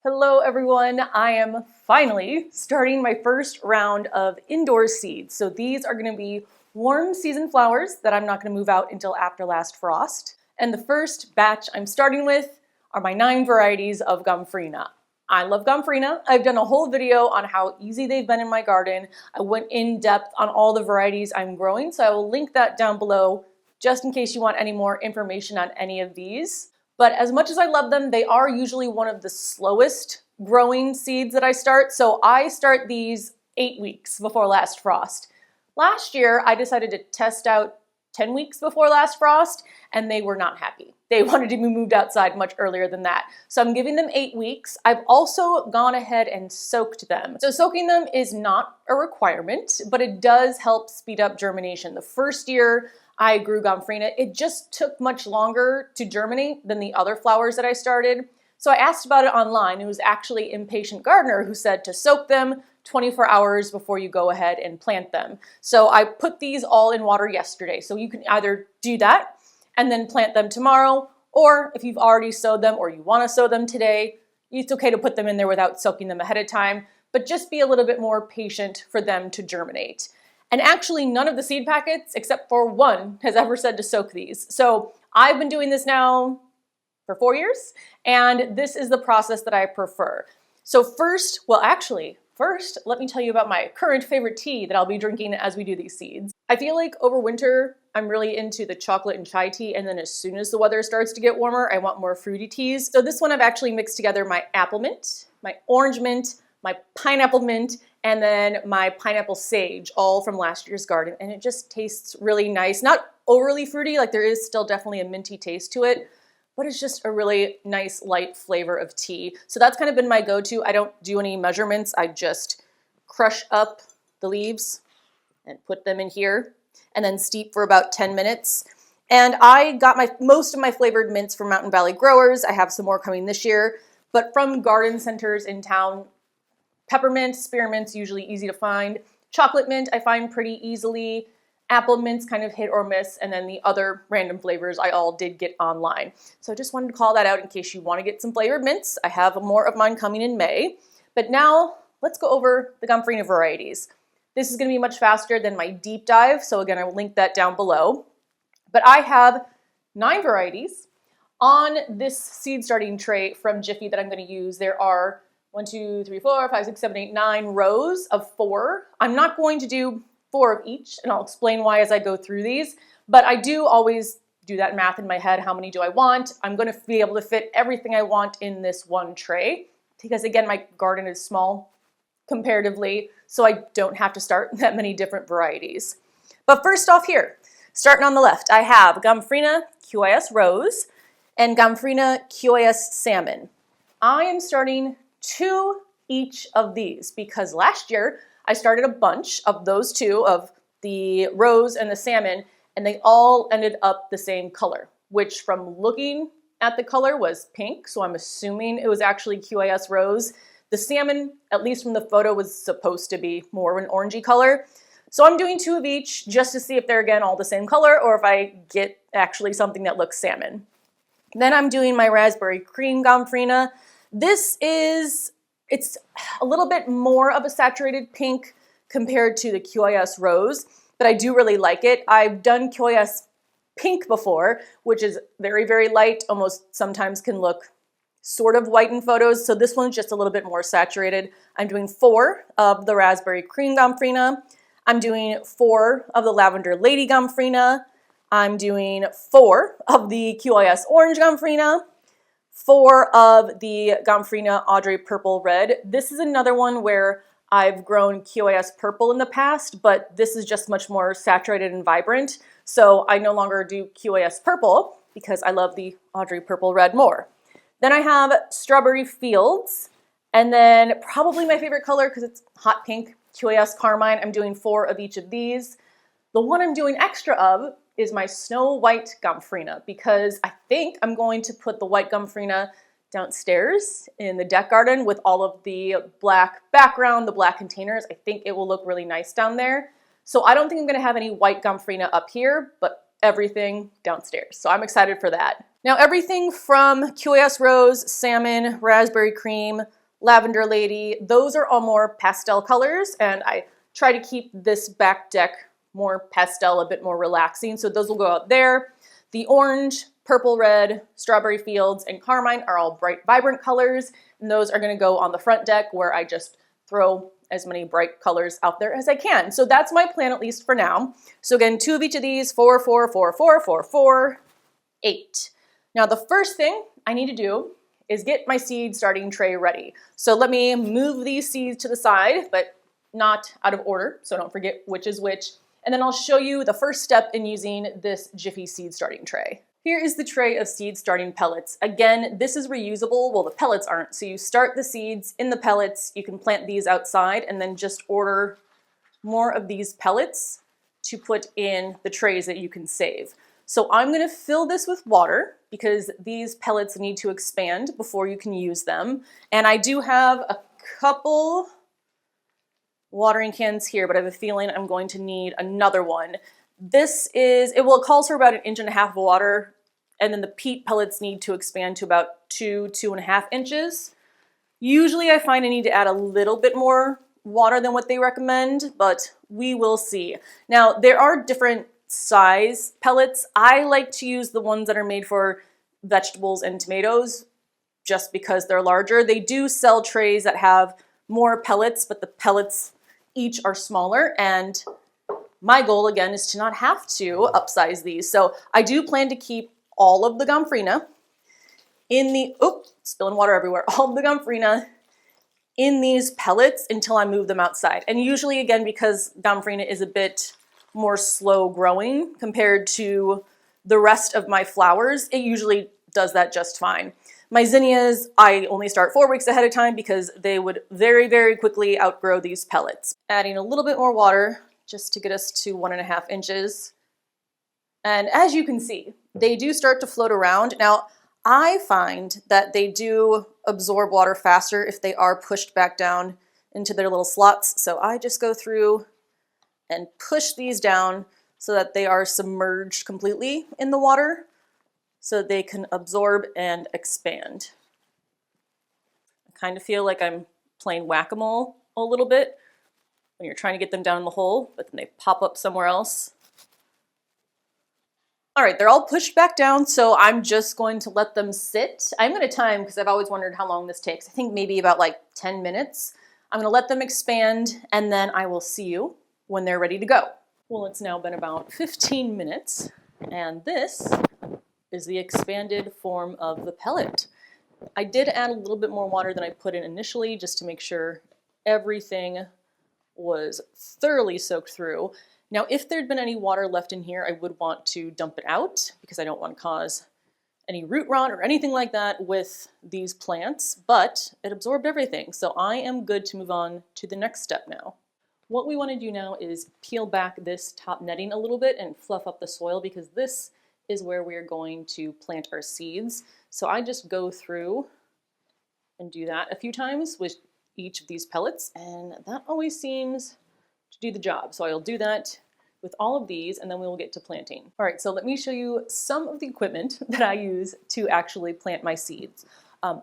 Hello everyone, I am finally starting my first round of indoor seeds. So these are going to be warm season flowers that I'm not going to move out until after last frost. And the first batch I'm starting with are my 9 varieties of Gomphrena. I love Gomphrena. I've done a whole video on how easy they've been in my garden. I went in depth on all the varieties I'm growing, so I will link that down below just in case you want any more information on any of these. But as much as I love them, they are usually one of the slowest growing seeds that I start. So I start these 8 weeks before last frost. Last year, I decided to test out 10 weeks before last frost, and they were not happy. They wanted to be moved outside much earlier than that. So I'm giving them 8 weeks. I've also gone ahead and soaked them. So soaking them is not a requirement, but it does help speed up germination. The first year I grew Gomphrena, it just took much longer to germinate than the other flowers that I started. So I asked about it online. It was actually Impatient Gardener who said to soak them 24 hours before you go ahead and plant them. So I put these all in water yesterday. So you can either do that and then plant them tomorrow, or if you've already sowed them or you want to sow them today, it's okay to put them in there without soaking them ahead of time, but just be a little bit more patient for them to germinate. And actually none of the seed packets, except for one, has ever said to soak these. So I've been doing this now for 4 years, and this is the process that I prefer. So first, let me tell you about my current favorite tea that I'll be drinking as we do these seeds. I feel like over winter, I'm really into the chocolate and chai tea, and then as soon as the weather starts to get warmer, I want more fruity teas. So this one I've actually mixed together my apple mint, my orange mint, my pineapple mint, and then my pineapple sage, all from last year's garden. And it just tastes really nice. Not overly fruity, like there is still definitely a minty taste to it, but it's just a really nice light flavor of tea. So that's kind of been my go-to. I don't do any measurements. I just crush up the leaves and put them in here and then steep for about 10 minutes. And I got most of my flavored mints from Mountain Valley Growers. I have some more coming this year, but from garden centers in town. Peppermint, spearmint's usually easy to find. Chocolate mint I find pretty easily. Apple mint's kind of hit or miss. And then the other random flavors I all did get online. So I just wanted to call that out in case you want to get some flavored mints. I have more of mine coming in May. But now let's go over the Gomphrena varieties. This is going to be much faster than my deep dive. So again, I will link that down below. But I have 9 varieties on this seed starting tray from Jiffy that I'm going to use. There are 1, 2, 3, 4, 5, 6, 7, 8, 9 rows of 4. I'm not going to do 4 of each, and I'll explain why as I go through these, but I do always do that math in my head. How many do I want? I'm going to be able to fit everything I want in this one tray because, again, my garden is small comparatively, so I don't have to start that many different varieties. But first off here, starting on the left, I have Gomphrena QIS Rose and Gomphrena QIS Salmon. I am starting 2 each of these because last year I started a bunch of those 2 of the rose and the salmon, and they all ended up the same color, which from looking at the color was pink. So I'm assuming it was actually QIS rose. The salmon, at least from the photo, was supposed to be more of an orangey color. So I'm doing 2 of each just to see if they're again all the same color or if I get actually something that looks salmon. Then I'm doing my raspberry cream Gomphrena. It's a little bit more of a saturated pink compared to the QIS rose, but I do really like it. I've done QIS pink before, which is very, very light, almost sometimes can look sort of white in photos. So this one's just a little bit more saturated. I'm doing 4 of the raspberry cream Gomphrena. I'm doing 4 of the lavender lady Gomphrena. I'm doing 4 of the QIS orange Gomphrena. 4 of the Gomphrena Audrey Purple Red. This is another one where I've grown QIS Purple in the past, but this is just much more saturated and vibrant. So I no longer do QIS Purple because I love the Audrey Purple Red more. Then I have Strawberry Fields, and then probably my favorite color because it's hot pink, QIS Carmine. I'm doing 4 of each of these. The one I'm doing extra of is my Snow White Gomphrena because I think I'm going to put the white Gomphrena downstairs in the deck garden with all of the black background, the black containers. I think it will look really nice down there. So I don't think I'm going to have any white Gomphrena up here, but everything downstairs. So I'm excited for that. Now everything from QAS Rose, Salmon, Raspberry Cream, Lavender Lady, those are all more pastel colors, and I try to keep this back deck more pastel, a bit more relaxing, so those will go out there. The orange, purple, red, Strawberry Fields, and Carmine are all bright, vibrant colors, and those are going to go on the front deck where I just throw as many bright colors out there as I can. So that's my plan, at least for now. So again, 2 of each of these, 4, 4, 4, 4, 4, 4, 8. Now the first thing I need to do is get my seed starting tray ready. So let me move these seeds to the side, but not out of order, so don't forget which is which. And then I'll show you the first step in using this Jiffy seed starting tray. Here is the tray of seed starting pellets. Again, this is reusable. Well, the pellets aren't. So you start the seeds in the pellets. You can plant these outside and then just order more of these pellets to put in the trays that you can save. So I'm going to fill this with water because these pellets need to expand before you can use them. And I do have a couple watering cans here, but I have a feeling I'm going to need another one. It calls for about 1.5 inches of water, and then the peat pellets need to expand to about 2.5 inches. Usually I find I need to add a little bit more water than what they recommend, but we will see. Now, there are different size pellets. I like to use the ones that are made for vegetables and tomatoes just because they're larger. They do sell trays that have more pellets, but the pellets each are smaller, and my goal again is to not have to upsize these. So I do plan to keep all of the Gomphrena in the, spilling water everywhere, all of the Gomphrena in these pellets until I move them outside. And usually, again, because Gomphrena is a bit more slow growing compared to the rest of my flowers, it usually does that just fine. My zinnias, I only start 4 weeks ahead of time because they would very, very quickly outgrow these pellets. Adding a little bit more water just to get us to 1.5 inches. And as you can see, they do start to float around. Now, I find that they do absorb water faster if they are pushed back down into their little slots. So I just go through and push these down so that they are submerged completely in the water so they can absorb and expand. I kind of feel like I'm playing whack-a-mole a little bit when you're trying to get them down in the hole, but then they pop up somewhere else. All right, they're all pushed back down, so I'm just going to let them sit. I'm going to time because I've always wondered how long this takes. I think maybe about like 10 minutes. I'm going to let them expand, and then I will see you when they're ready to go. Well, it's now been about 15 minutes, and this is the expanded form of the pellet. I did add a little bit more water than I put in initially just to make sure everything was thoroughly soaked through. Now, if there'd been any water left in here, I would want to dump it out because I don't want to cause any root rot or anything like that with these plants, but it absorbed everything. So I am good to move on to the next step now. What we want to do now is peel back this top netting a little bit and fluff up the soil because this is where we are going to plant our seeds. So I just go through and do that a few times with each of these pellets, and that always seems to do the job. So I'll do that with all of these, and then we will get to planting. All right, so let me show you some of the equipment that I use to actually plant my seeds.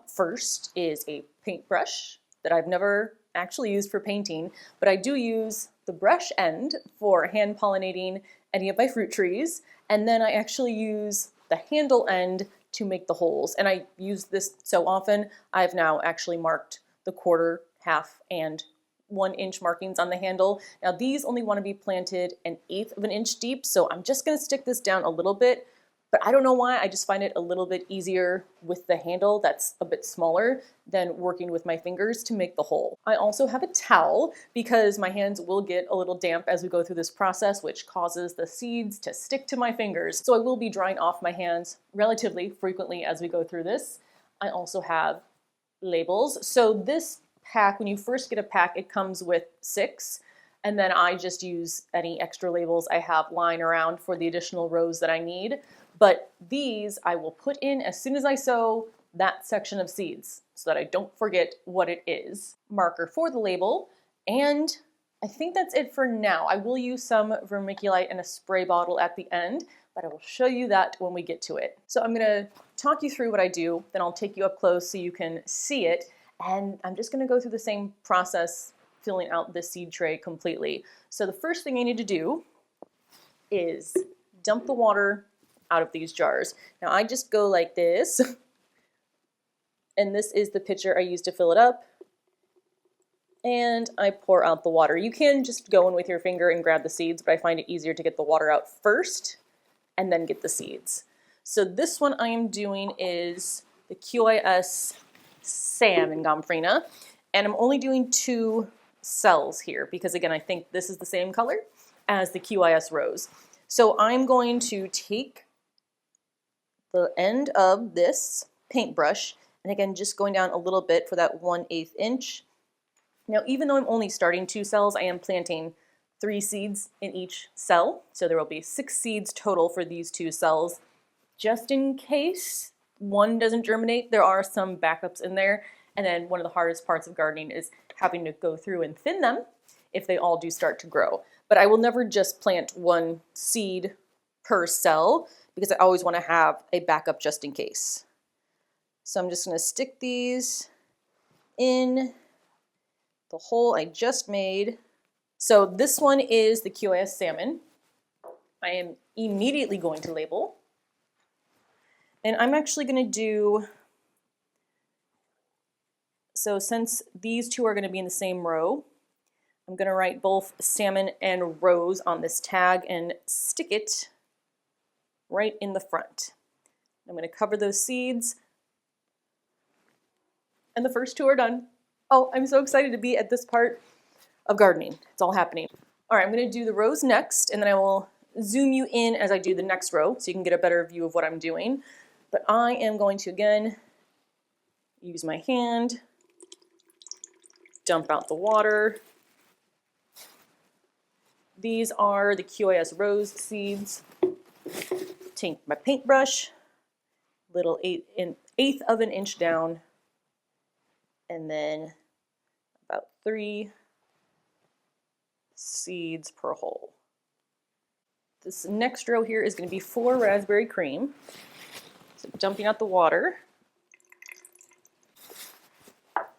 First is a paintbrush that I've never actually used for painting, but I do use the brush end for hand pollinating any of my fruit trees, and then I actually use the handle end to make the holes. And I use this so often, I've now actually marked the 1/4, 1/2, and 1 inch markings on the handle. Now these only want to be planted 1/8 of an inch deep, so I'm just going to stick this down a little bit, but I don't know why, I just find it a little bit easier with the handle that's a bit smaller than working with my fingers to make the hole. I also have a towel because my hands will get a little damp as we go through this process, which causes the seeds to stick to my fingers. So I will be drying off my hands relatively frequently as we go through this. I also have labels. So this pack, when you first get a pack, it comes with 6. And then I just use any extra labels I have lying around for the additional rows that I need. But these I will put in as soon as I sow that section of seeds so that I don't forget what it is. Marker for the label, and I think that's it for now. I will use some vermiculite in a spray bottle at the end, but I will show you that when we get to it. So I'm gonna talk you through what I do, then I'll take you up close so you can see it, and I'm just gonna go through the same process filling out the seed tray completely. So the first thing you need to do is dump the water out of these jars. Now I just go like this, and this is the pitcher I use to fill it up, and I pour out the water. You can just go in with your finger and grab the seeds, but I find it easier to get the water out first and then get the seeds. So this one I am doing is the QIS Sam in Gomphrena, and I'm only doing 2 cells here because, again, I think this is the same color as the QIS Rose. So I'm going to take the end of this paintbrush, and again, just going down a little bit for that 1/8 inch. Now, even though I'm only starting 2 cells, I am planting 3 seeds in each cell. So there will be 6 seeds total for these 2 cells. Just in case one doesn't germinate, there are some backups in there. And then one of the hardest parts of gardening is having to go through and thin them if they all do start to grow. But I will never just plant 1 seed per cell because I always want to have a backup just in case. So I'm just going to stick these in the hole I just made. So this one is the QIS Salmon. I am immediately going to label. And I'm actually going to do, so since these 2 are going to be in the same row, I'm going to write both Salmon and Rose on this tag and stick it right in the front. I'm going to cover those seeds, and the first 2 are done. Oh, I'm so excited to be at this part of gardening. It's all happening. All right, I'm going to do the Rose next, and then I will zoom you in as I do the next row so you can get a better view of what I'm doing. But I am going to, again, use my hand, dump out the water. These are the QIS Rose seeds. Take my paintbrush, little 1/8 of an inch down, and then about 3 seeds per hole. This next row here is going to be 4 raspberry cream. So dumping out the water,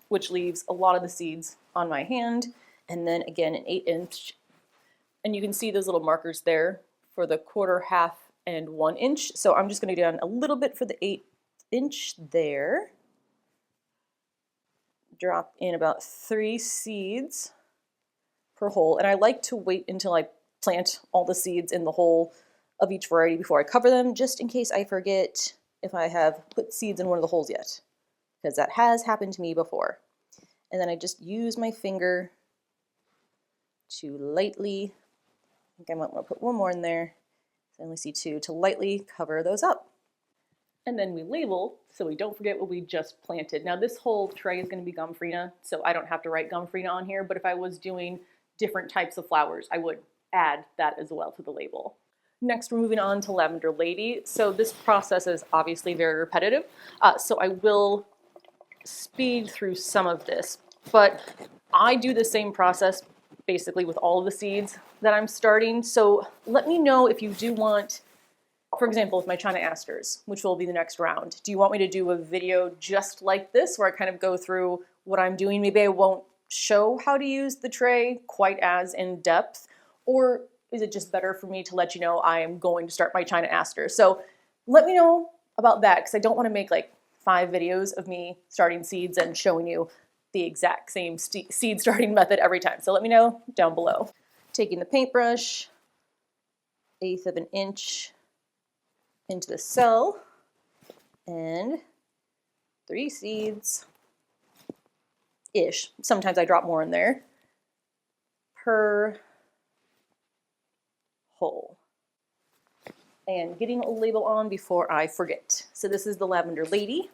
which leaves a lot of the seeds on my hand, and then again an 1/8 inch. And you can see those little markers there for the 1/4, 1/2, and 1 inch. So I'm just going to go down a little bit for the 1/8 inch there. Drop in about 3 seeds per hole. And I like to wait until I plant all the seeds in the hole of each variety before I cover them, just in case I forget if I have put seeds in one of the holes yet, because that has happened to me before. And then I just use my finger to lightly, I think I might want to put 1 more in there, I only see 2, to lightly cover those up. And then we label so we don't forget what we just planted. Now this whole tray is going to be Gomphrena, so I don't have to write Gomphrena on here, but if I was doing different types of flowers, I would add that as well to the label. Next, we're moving on to Lavender Lady. So this process is obviously very repetitive, so I will speed through some of this, but I do the same process basically with all of the seeds that I'm starting. So let me know if you do want, for example, with my China Asters, which will be the next round, do you want me to do a video just like this where I kind of go through what I'm doing? Maybe I won't show how to use the tray quite as in depth, or is it just better for me to let you know I am going to start my China Aster? So let me know about that, because I don't want to make like 5 videos of me starting seeds and showing you the exact same seed starting method every time. So let me know down below. Taking the paintbrush, 1/8 of an inch into the cell, and 3 seeds-ish. Sometimes I drop more in there per hole. And getting a label on before I forget. So this is the Lavender Lady.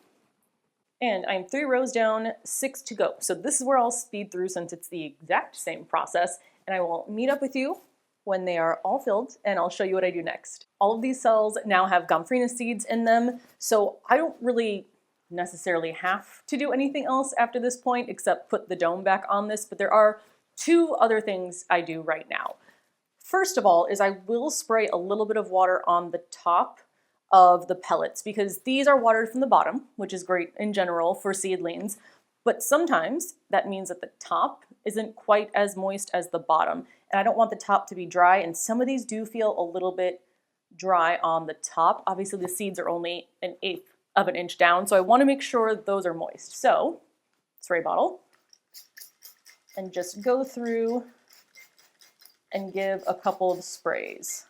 And I'm 3 rows down, 6 to go. So this is where I'll speed through since it's the exact same process. And I will meet up with you when they are all filled, and I'll show you what I do next. All of these cells now have Gomphrena seeds in them, so I don't really necessarily have to do anything else after this point except put the dome back on this, but there are 2 other things I do right now. first of all is I will spray a little bit of water on the top of the pellets because these are watered from the bottom, which is great in general for seedlings. But sometimes that means that the top isn't quite as moist as the bottom. And I don't want the top to be dry. And some of these do feel a little bit dry on the top. Obviously the seeds are only 1/8 of an inch down. So I want to make sure those are moist. So spray bottle and just go through and give a couple of sprays.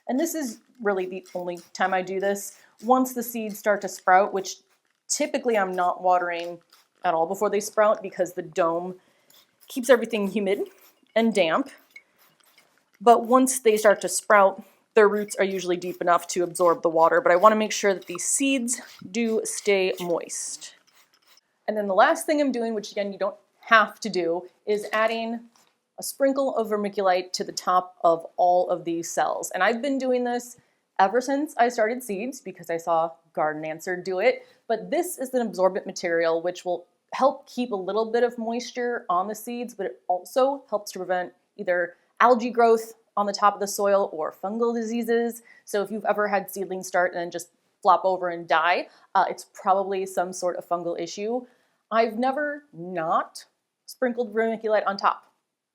And this is really the only time I do this. Once the seeds start to sprout, which typically I'm not watering at all before they sprout because the dome keeps everything humid and damp. But once they start to sprout, their roots are usually deep enough to absorb the water, but I want to make sure that these seeds do stay moist. And then the last thing I'm doing, which again you don't have to do, is adding a sprinkle of vermiculite to the top of all of these cells. And I've been doing this ever since I started seeds because I saw Garden Answer do it. But this is an absorbent material which will help keep a little bit of moisture on the seeds, but it also helps to prevent either algae growth on the top of the soil or fungal diseases. So if you've ever had seedlings start and then just flop over and die, it's probably some sort of fungal issue. I've never not sprinkled vermiculite on top,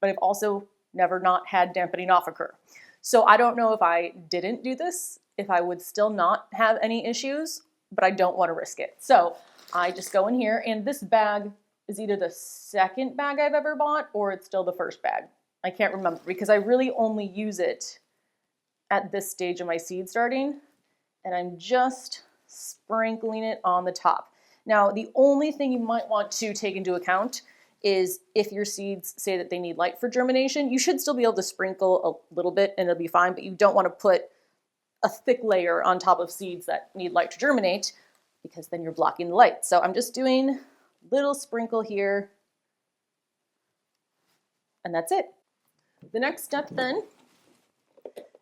but I've also never not had dampening off occur. So I don't know if I didn't do this, if I would still not have any issues, but I don't want to risk it. So I just go in here, and this bag is either the second bag I've ever bought or it's still the first bag. I can't remember because I really only use it at this stage of my seed starting, and I'm just sprinkling it on the top. Now, the only thing you might want to take into account is if your seeds say that they need light for germination, you should still be able to sprinkle a little bit and it'll be fine, but you don't want to put a thick layer on top of seeds that need light to germinate because then you're blocking the light. So I'm just doing a little sprinkle here, and that's it. The next step then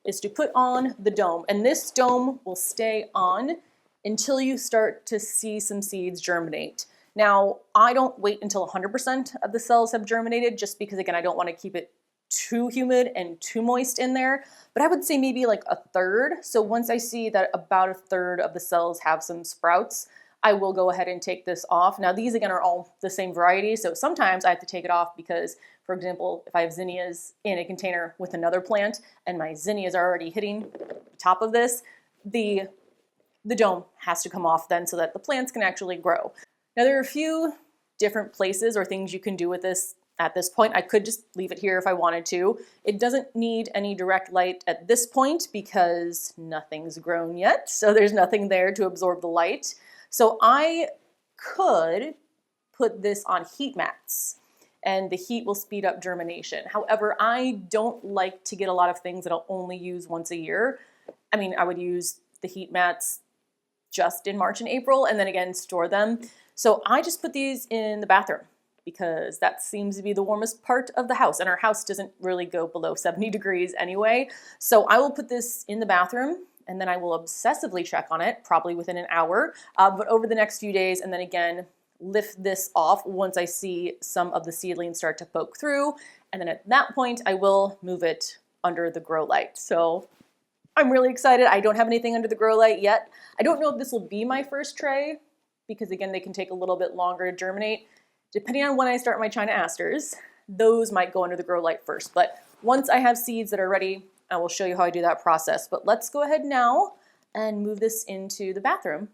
is to put on the dome, and this dome will stay on until you start to see some seeds germinate. Now, I don't wait until 100% of the cells have germinated just because, again, I don't want to keep it too humid and too moist in there, but I would say maybe like 1/3. So once I see that about 1/3 of the cells have some sprouts, I will go ahead and take this off. Now, these again are all the same variety, so sometimes I have to take it off because, for example, if I have zinnias in a container with another plant and my zinnias are already hitting the top of this, the dome has to come off then so that the plants can actually grow. Now, there are a few different places or things you can do with this at this point. I could just leave it here if I wanted to. It doesn't need any direct light at this point because nothing's grown yet, so there's nothing there to absorb the light. So I could put this on heat mats and the heat will speed up germination. However, I don't like to get a lot of things that I'll only use once a year. I mean, I would use the heat mats just in March and April and then again store them. So I just put these in the bathroom because that seems to be the warmest part of the house, and our house doesn't really go below 70 degrees anyway. So I will put this in the bathroom and then I will obsessively check on it probably within an hour, but over the next few days, and then again lift this off once I see some of the seedlings start to poke through, and then at that point I will move it under the grow light. So I'm really excited. I don't have anything under the grow light yet. I don't know if this will be my first tray because again, they can take a little bit longer to germinate. Depending on when I start my China asters, those might go under the grow light first. But once I have seeds that are ready, I will show you how I do that process. But let's go ahead now and move this into the bathroom.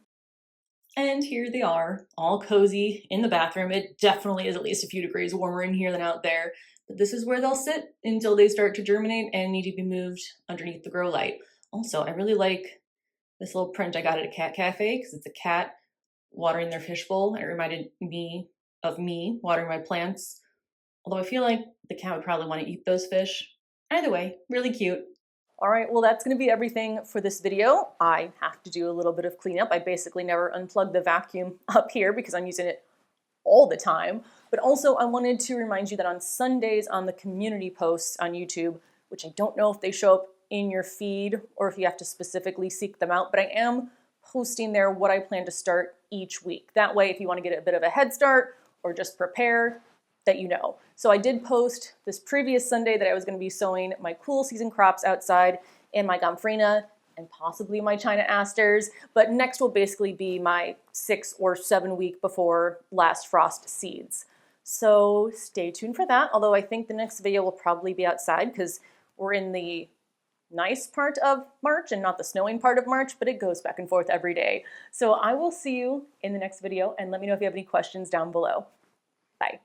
And here they are, all cozy in the bathroom. It definitely is at least a few degrees warmer in here than out there. But this is where they'll sit until they start to germinate and need to be moved underneath the grow light. Also, I really like this little print I got at a cat cafe because it's a cat watering their fishbowl. It reminded me of me watering my plants. Although I feel like the cat would probably want to eat those fish. Either way, really cute. All right, well, that's going to be everything for this video. I have to do a little bit of cleanup. I basically never unplug the vacuum up here because I'm using it all the time. But also I wanted to remind you that on Sundays on the community posts on YouTube, which I don't know if they show up in your feed or if you have to specifically seek them out, but I am posting there what I plan to start each week. That way, if you want to get a bit of a head start or just prepare, that you know. So I did post this previous Sunday that I was going to be sowing my cool season crops outside and my Gomphrena and possibly my China asters, but next will basically be my 6 or 7 week before last frost seeds. So stay tuned for that, although I think the next video will probably be outside because we're in the nice part of March and not the snowing part of March, but it goes back and forth every day. So I will see you in the next video, and let me know if you have any questions down below. Bye.